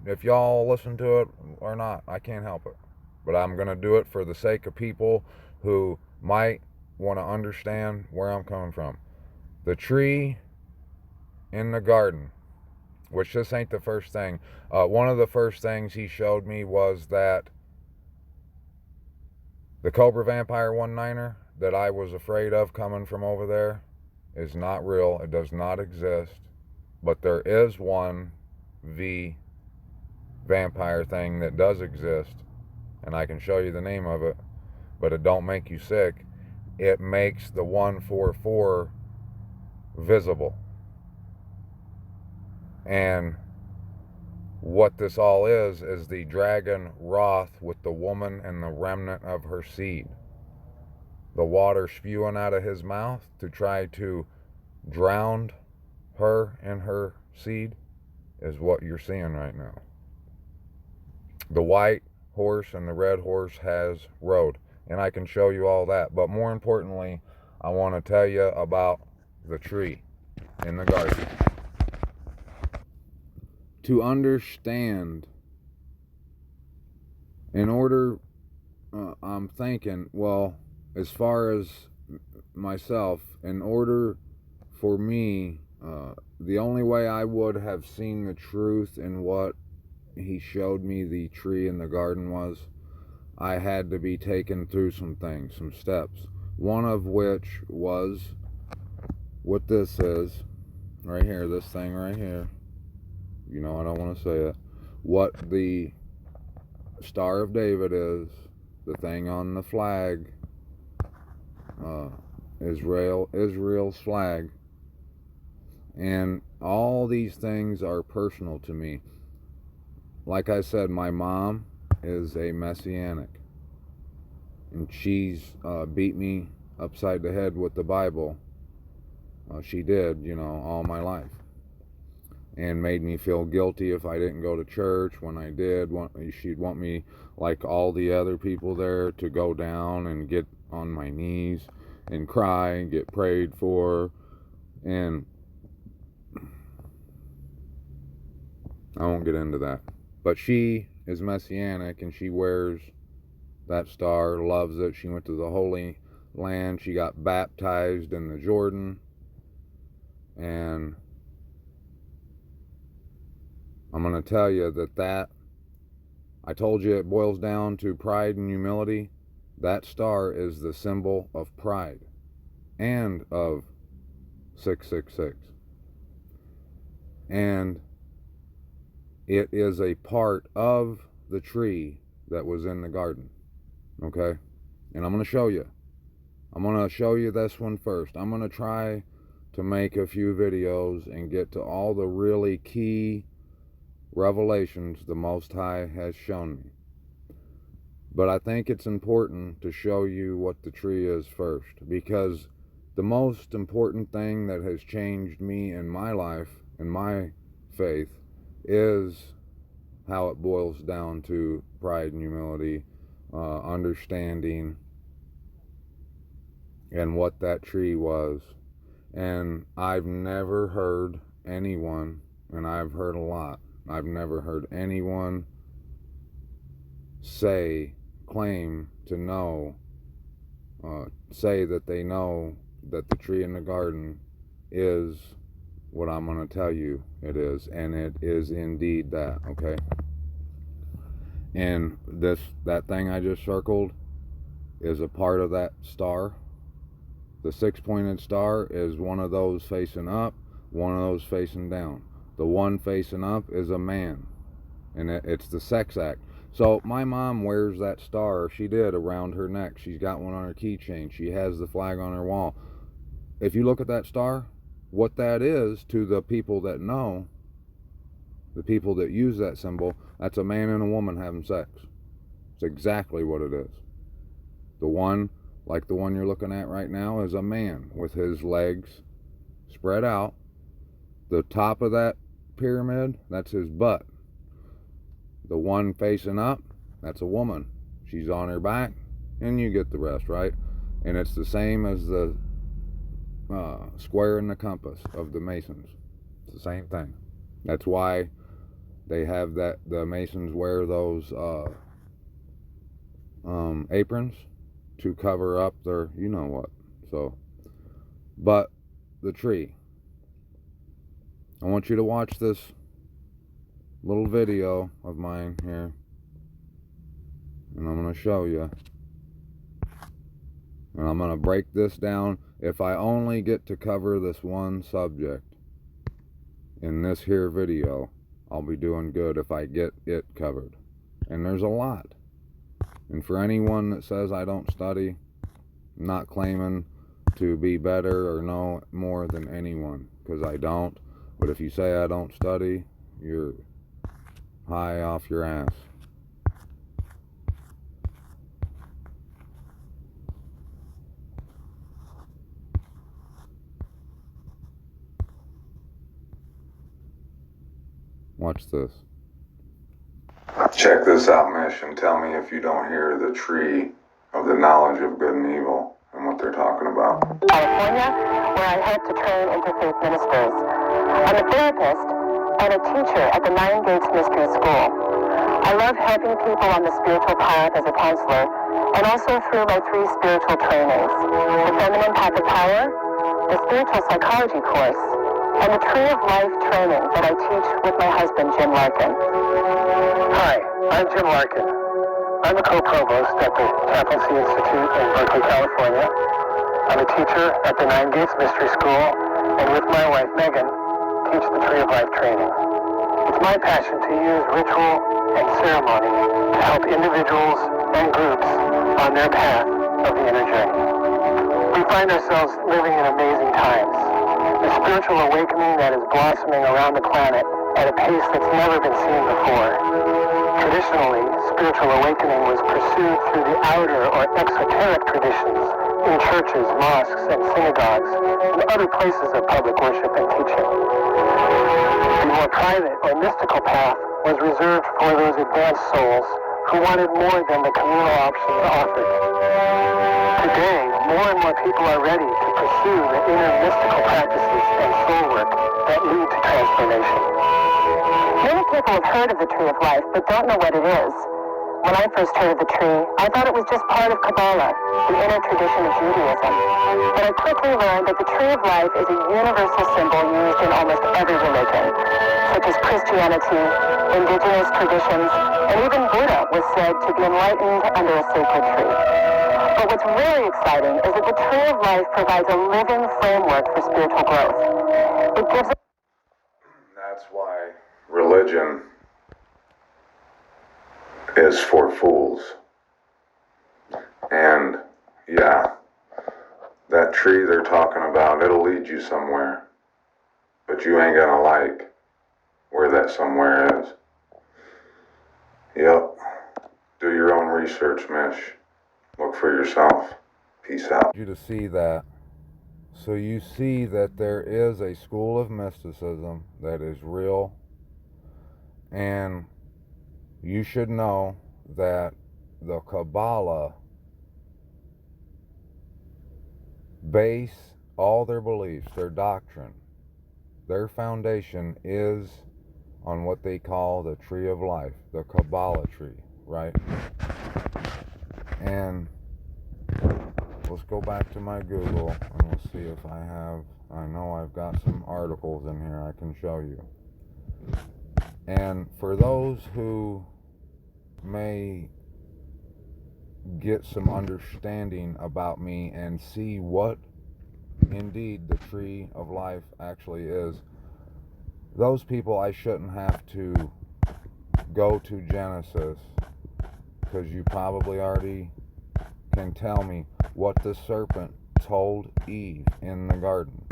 S1: if y'all listen to it or not, I can't help it. But I'm going to do it for the sake of people who might want to understand where I'm coming from. The tree in the garden, which this ain't the first thing. One of the first things he showed me was that the Cobra Vampire 1-9er that I was afraid of coming from over there is not real. It does not exist. But there is one vampire thing that does exist, and I can show you the name of it, but it don't make you sick. It makes the 144 visible. And what this all is the dragon wrath with the woman and the remnant of her seed. The water spewing out of his mouth to try to drown her and her seed is what you're seeing right now. The white horse and the red horse has rode, and I can show you all that. But more importantly, I want to tell you about the tree in the garden. To understand, in order, I'm thinking, well, as far as myself, in order for me, the only way I would have seen the truth in what he showed me the tree in the garden was, I had to be taken through some things, some steps. One of which was what this is, right here, this thing right here. I don't want to say it. What the Star of David is, the thing on the flag, Israel's flag. And all these things are personal to me. Like I said, my mom is a Messianic, and she's beat me upside the head with the Bible. She did, all my life, and made me feel guilty if I didn't go to church. When I did, she'd want me, like all the other people there, to go down and get on my knees and cry and get prayed for. And I won't get into that. But she is Messianic, and she wears that star, loves it. She went to the Holy Land. She got baptized in the Jordan. And I'm going to tell you that I told you it boils down to pride and humility. That star is the symbol of pride and of 666. And it is a part of the tree that was in the garden. Okay? And I'm going to show you. I'm going to show you this one first. I'm going to try to make a few videos and get to all the really key revelations the Most High has shown me. But I think it's important to show you what the tree is first, because the most important thing that has changed me in my life, in my faith, is how it boils down to pride and humility, understanding, and what that tree was. And I've never heard anyone, and I've heard a lot, I've never heard anyone claim to know, say that they know that the tree in the garden is what I'm going to tell you it is. And it is indeed that, okay? And that thing I just circled is a part of that star. The 6-pointed star is one of those facing up, one of those facing down. The one facing up is a man, and it's the sex act. So my mom wears that star, she did, around her neck. She's got one on her keychain. She has the flag on her wall. If you look at that star, what that is to the people that know, the people that use that symbol, that's a man and a woman having sex. It's exactly what it is. The one, like the one you're looking at right now, is a man with his legs spread out. The top of that pyramid, that's his butt. The one facing up, that's a woman. She's on her back, and you get the rest, right? And it's the same as the square and the compass of the Masons. It's the same thing. That's why they have that, the Masons wear those aprons to cover up their, you know what. So, but the tree. I want you to watch this little video of mine here, and I'm going to show you, and I'm going to break this down. If I only get to cover this one subject in this here video, I'll be doing good if I get it covered. And there's a lot. And for anyone that says I don't study, I'm not claiming to be better or know more than anyone, because I don't. But if you say I don't study, you're high off your ass. Watch this. Check this out, Mission. Tell me if you don't hear the tree of the knowledge of good and evil and what they're talking about.
S2: California, where I help to train interfaith ministers. I'm a therapist and a teacher at the Nine Gates Mystery School. I love helping people on the spiritual path as a counselor, and also through my 3 spiritual trainings: the Feminine Path of Power, the Spiritual Psychology course, and the Tree of Life training that I teach with my husband, Jim Larkin.
S3: Hi, I'm Jim Larkin. I'm a co-provost at the Chaplaincy Institute in Berkeley, California. I'm a teacher at the Nine Gates Mystery School, and with my wife, Megan, teach the Tree of Life training. It's my passion to use ritual and ceremony to help individuals and groups on their path of the inner journey. We find ourselves living in amazing times. A spiritual awakening that is blossoming around the planet at a pace that's never been seen before. Traditionally, spiritual awakening was pursued through the outer or exoteric traditions in churches, mosques, and synagogues, and other places of public worship and teaching. The more private or mystical path was reserved for those advanced souls who wanted more than the communal options offered. Today, more and more people are ready to pursue the inner mystical practices and soul work that lead to transformation.
S2: Many people have heard of the Tree of Life, but don't know what it is. When I first heard of the tree, I thought it was just part of Kabbalah, the inner tradition of Judaism. But I quickly learned that the Tree of Life is a universal symbol used in almost every religion, such as Christianity, indigenous traditions, and even Buddha was said to be enlightened under a sacred tree. But what's really exciting is that the Tree of Life provides a living framework for spiritual growth. It gives us...
S1: That's why religion is for fools. And yeah, that tree they're talking about, it'll lead you somewhere, but you ain't gonna like where that somewhere is. Yep. Do your own research, Mish. Look for yourself. Peace out. You to see that. So you see that there is a school of mysticism that is real, and you should know that the Kabbalah base all their beliefs, their doctrine, their foundation is on what they call the Tree of Life, the Kabbalah tree, right? And let's go back to my Google and let's see if I know I've got some articles in here I can show you. And for those who may get some understanding about me and see what indeed the Tree of Life actually is, those people I shouldn't have to go to Genesis, because you probably already can tell me what the serpent told Eve in the garden,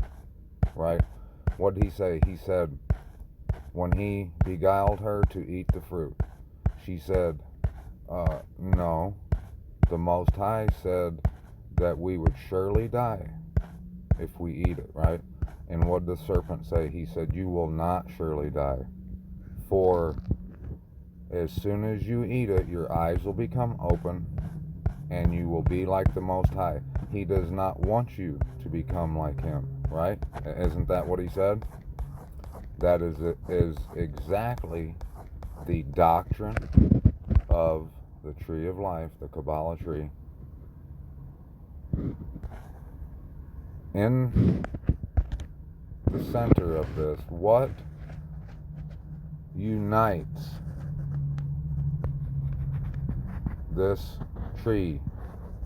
S1: right? What did he say? He said, when he beguiled her to eat the fruit, she said, no, the Most High said that we would surely die if we eat it, right? And what did the serpent say? He said, you will not surely die, for as soon as you eat it, your eyes will become open and you will be like the Most High. He does not want you to become like him, right? Isn't that what he said? That is exactly the doctrine of the Tree of Life, the Kabbalah tree. In the center of this, what unites this tree,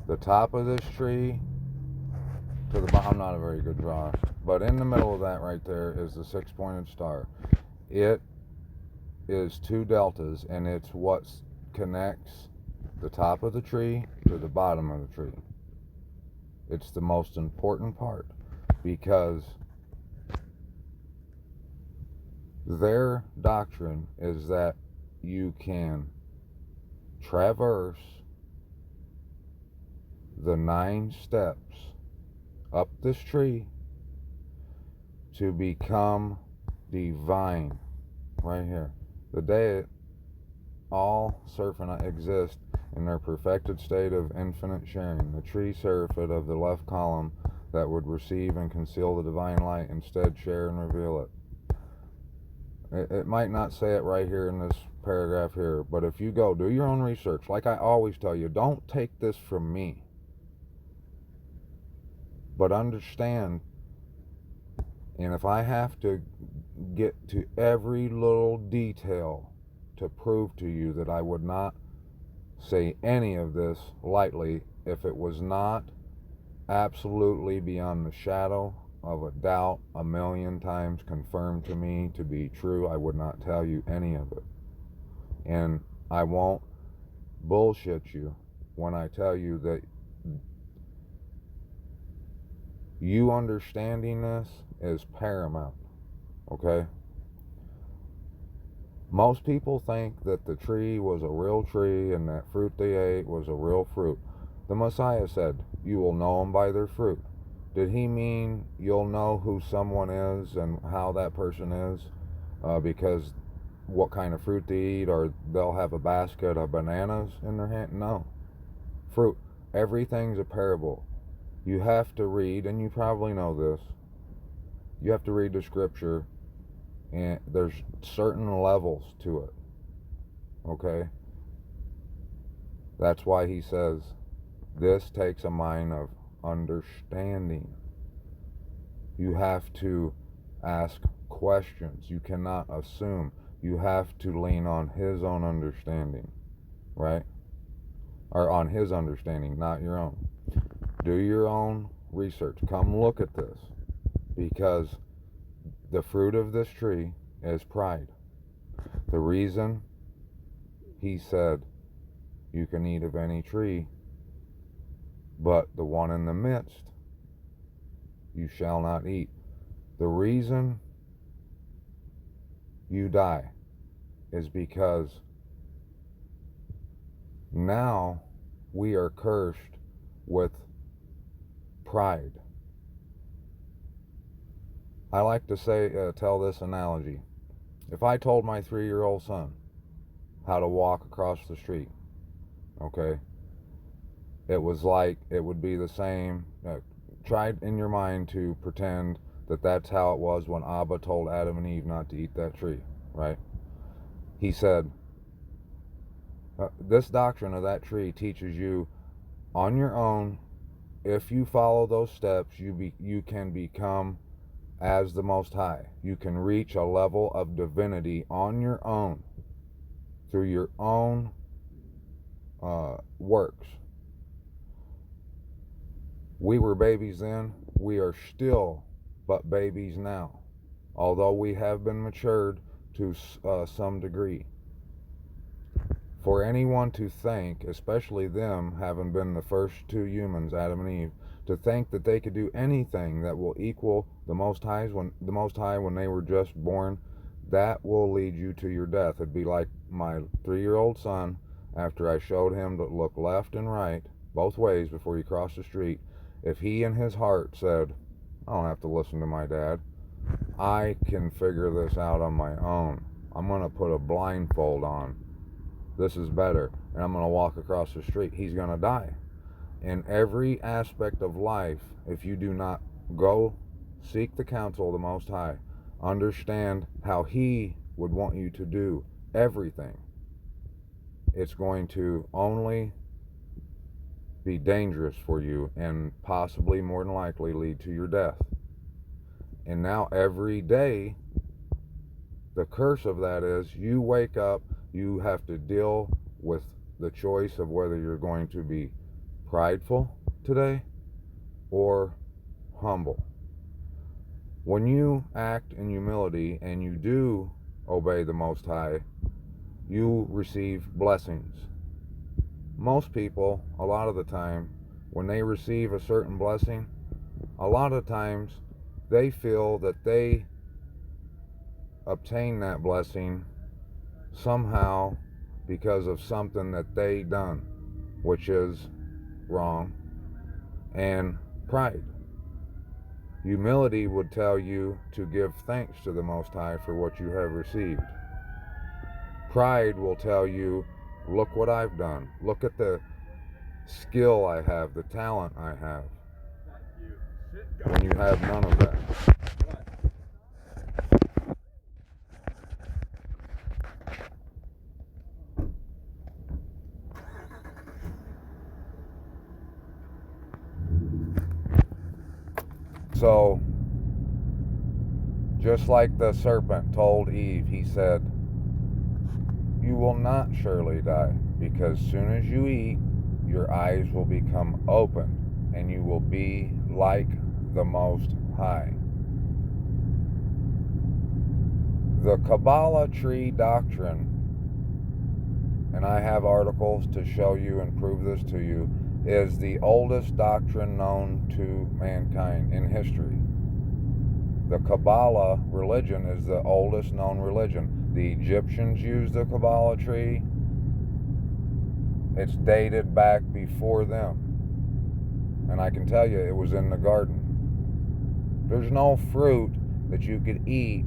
S1: the top of this tree to the bottom? I'm not a very good drawer, but in the middle of that right there is the six-pointed star. It is two deltas, and it's what connects the top of the tree to the bottom of the tree. It's the most important part, because their doctrine is that you can traverse the 9 steps up this tree to become divine. Right here. The day all seraphic exist in their perfected state of infinite sharing, the tree seraphic of the left column that would receive and conceal the divine light instead share and reveal it. It might not say it right here in this paragraph here, but if you go do your own research, like I always tell you, don't take this from me, but understand. And if I have to get to every little detail to prove to you that I would not say any of this lightly, if it was not absolutely beyond the shadow of a doubt, a million times confirmed to me to be true, I would not tell you any of it. And I won't bullshit you when I tell you that you understanding this is paramount, okay? Most people think that the tree was a real tree and that fruit they ate was a real fruit. The Messiah said, you will know them by their fruit. Did he mean you'll know who someone is and how that person is because what kind of fruit they eat, or they'll have a basket of bananas in their hand? No. Fruit. Everything's a parable. You have to read, and you probably know this, you have to read the scripture And there's certain levels to it. Okay? That's why he says this takes a mind of understanding. You have to ask questions. You cannot assume. You have to lean on his own understanding, right? Or on his understanding, not your own. Do your own research. Come look at this, because the fruit of this tree is pride. The reason he said you can eat of any tree, but the one in the midst you shall not eat. The reason you die is because now we are cursed with pride. I like to say, tell this analogy. If I told my 3-year-old son how to walk across the street, okay, it was like, it would be the same. Try in your mind to pretend that that's how it was when AHBA told Adam and Eve not to eat that tree, right? He said, this doctrine of that tree teaches you on your own, if you follow those steps, you can become as the Most High. You can reach a level of divinity on your own, through your own works. We were babies then, we are still but babies now, although we have been matured to some degree. For anyone to think, especially them having been the first two humans, Adam and Eve, to think that they could do anything that will equal the Most High when they were just born, that will lead you to your death. It'd be like my 3-year-old son, after I showed him to look left and right, both ways before you cross the street. If he in his heart said, I don't have to listen to my dad, I can figure this out on my own. I'm going to put a blindfold on. This is better. And I'm going to walk across the street. He's going to die. In every aspect of life, if you do not go seek the counsel of the Most High, understand how he would want you to do everything, it's going to only be dangerous for you and possibly more than likely lead to your death. And now every day, the curse of that is you wake up, you have to deal with the choice of whether you're going to be prideful today or humble. When you act in humility and you do obey the Most High, you receive blessings. Most people, a lot of the time, when they receive a certain blessing, a lot of times they feel that they obtain that blessing somehow because of something that they done, which is wrong, and pride. Humility would tell you to give thanks to the Most High for what you have received. Pride will tell you, look what I've done. Look at the skill I have, the talent I have. When you have none of that. So, just like the serpent told Eve, he said, you will not surely die, because soon as you eat, your eyes will become open, and you will be like the Most High. The Kabbalah tree doctrine, and I have articles to show you and prove this to you, is the oldest doctrine known to mankind in history. The Kabbalah religion is the oldest known religion. The Egyptians used the Kabbalah tree. It's dated back before them. And I can tell you, it was in the garden. There's no fruit that you could eat.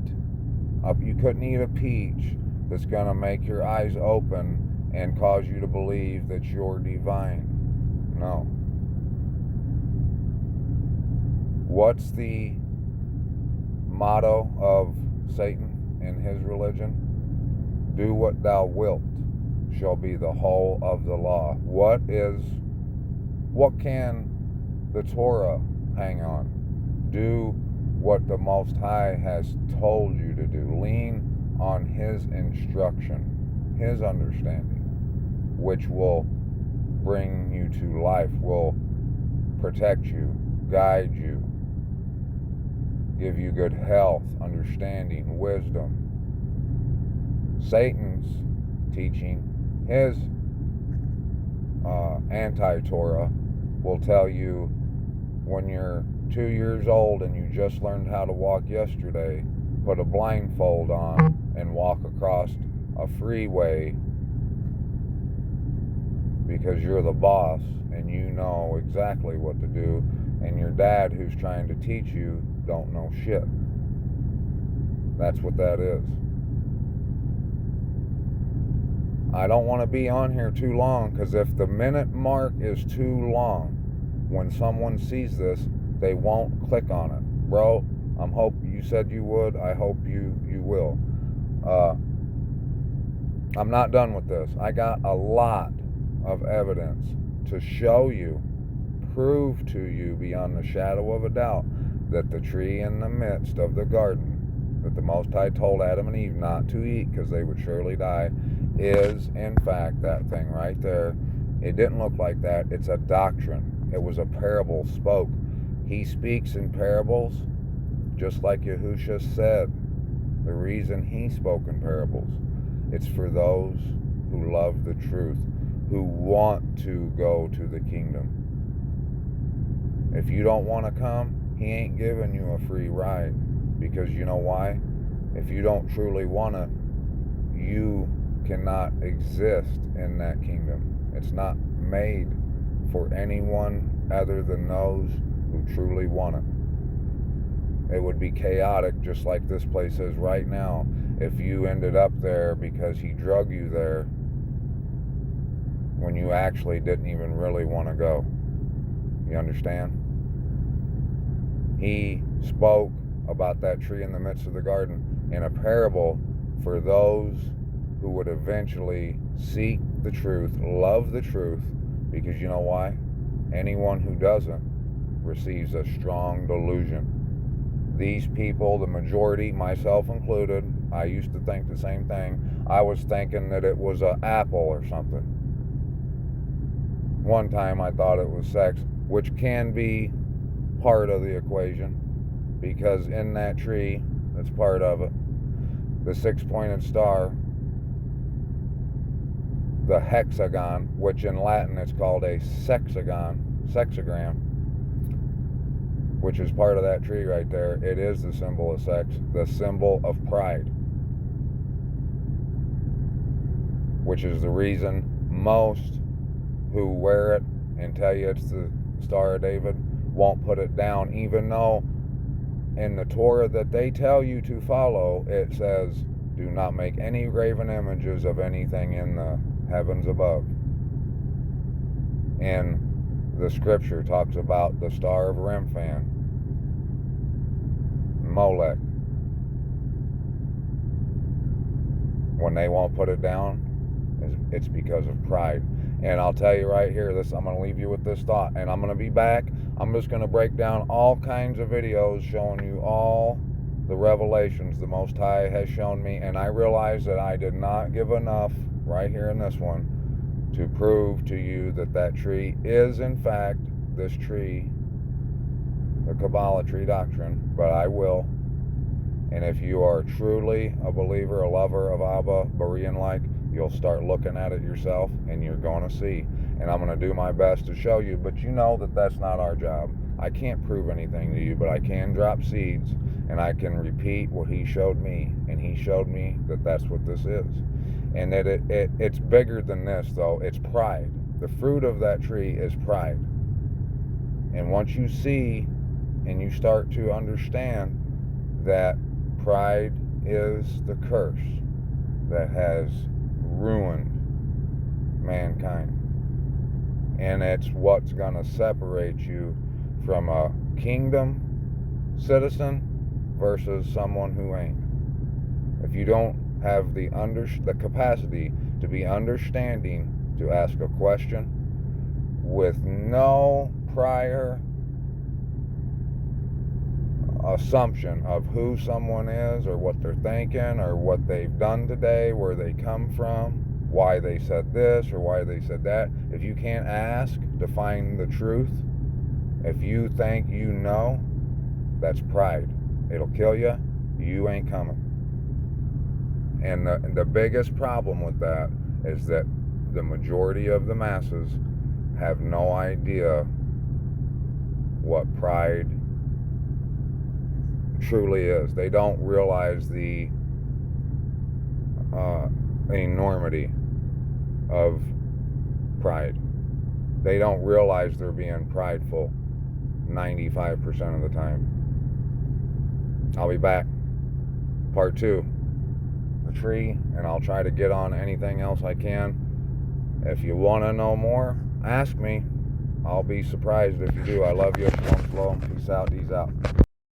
S1: You couldn't eat a peach that's going to make your eyes open and cause you to believe that you're divine. No. What's the motto of Satan? in his religion, do what thou wilt shall be the whole of the law. What can the Torah hang on? Do what the Most High has told you to do. Lean on his instruction, his understanding, which will bring you to life, will protect you, guide you, give you good health, understanding, wisdom. Satan's teaching, his anti-Torah, will tell you when you're 2 years old and you just learned how to walk yesterday, put a blindfold on and walk across a freeway because you're the boss and you know exactly what to do, and your dad who's trying to teach you don't know shit. That's what that is. I don't want to be on here too long, because if the minute mark is too long, when someone sees this, they won't click on it. Bro, hope you said you would. I hope you will. I'm not done with this. I got a lot of evidence to show you, prove to you beyond the shadow of a doubt, that the tree in the midst of the garden that the Most High told Adam and Eve not to eat because they would surely die is in fact that thing right there. It didn't look like that. It's a doctrine. It was a parable spoke. He speaks in parables just like Yahusha said. The reason he spoke in parables, it's for those who love the truth, who want to go to the kingdom. If you don't want to come, he ain't giving you a free ride. Because you know why? If you don't truly want it, you cannot exist in that kingdom. It's not made for anyone other than those who truly want it. It would be chaotic, just like this place is right now, if you ended up there because he drug you there when you actually didn't even really want to go. You understand? He spoke about that tree in the midst of the garden in a parable for those who would eventually seek the truth, love the truth, because you know why? Anyone who doesn't receives a strong delusion. These people, the majority, myself included, I used to think the same thing. I was thinking that it was an apple or something. One time I thought it was sex, which can be part of the equation, because in that tree, that's part of it, the six-pointed star, the hexagon, which in Latin is called a sexagram, which is part of that tree right there. It is the symbol of sex, the symbol of pride, which is the reason most who wear it and tell you it's the Star of David won't put it down, even though in the Torah that they tell you to follow, it says, do not make any graven images of anything in the heavens above. And the scripture talks about the star of Remphan, Molech. When they won't put it down, it's because of pride. And I'll tell you right here, I'm going to leave you with this thought, and I'm going to be back. I'm just going to break down all kinds of videos showing you all the revelations the Most High has shown me, and I realize that I did not give enough right here in this one to prove to you that that tree is in fact this tree, the Kabbalah tree doctrine, but I will. And if you are truly a believer, a lover of AHBA, Berean-like, you'll start looking at it yourself and you're going to see. And I'm going to do my best to show you, but you know that that's not our job. I can't prove anything to you, but I can drop seeds and I can repeat what he showed me. And he showed me that that's what this is. And that it's bigger than this, though. It's pride. The fruit of that tree is pride. And once you see and you start to understand that pride is the curse that has ruined mankind, and it's what's going to separate you from a kingdom citizen versus someone who ain't. If you don't have the capacity to be understanding, to ask a question with no prior assumption of who someone is or what they're thinking or what they've done today, where they come from, why they said this or why they said that. If you can't ask to find the truth, if you think you know, that's pride. It'll kill you. You ain't coming. And the biggest problem with that is that the majority of the masses have no idea what pride truly is. They don't realize the enormity of pride. They don't realize they're being prideful 95% of the time. I'll be back, part 2, the tree, and I'll try to get on anything else I can. If you want to know more, ask me. I'll be surprised if you do. I love you. Shalom, shalom. Peace out. Ease out.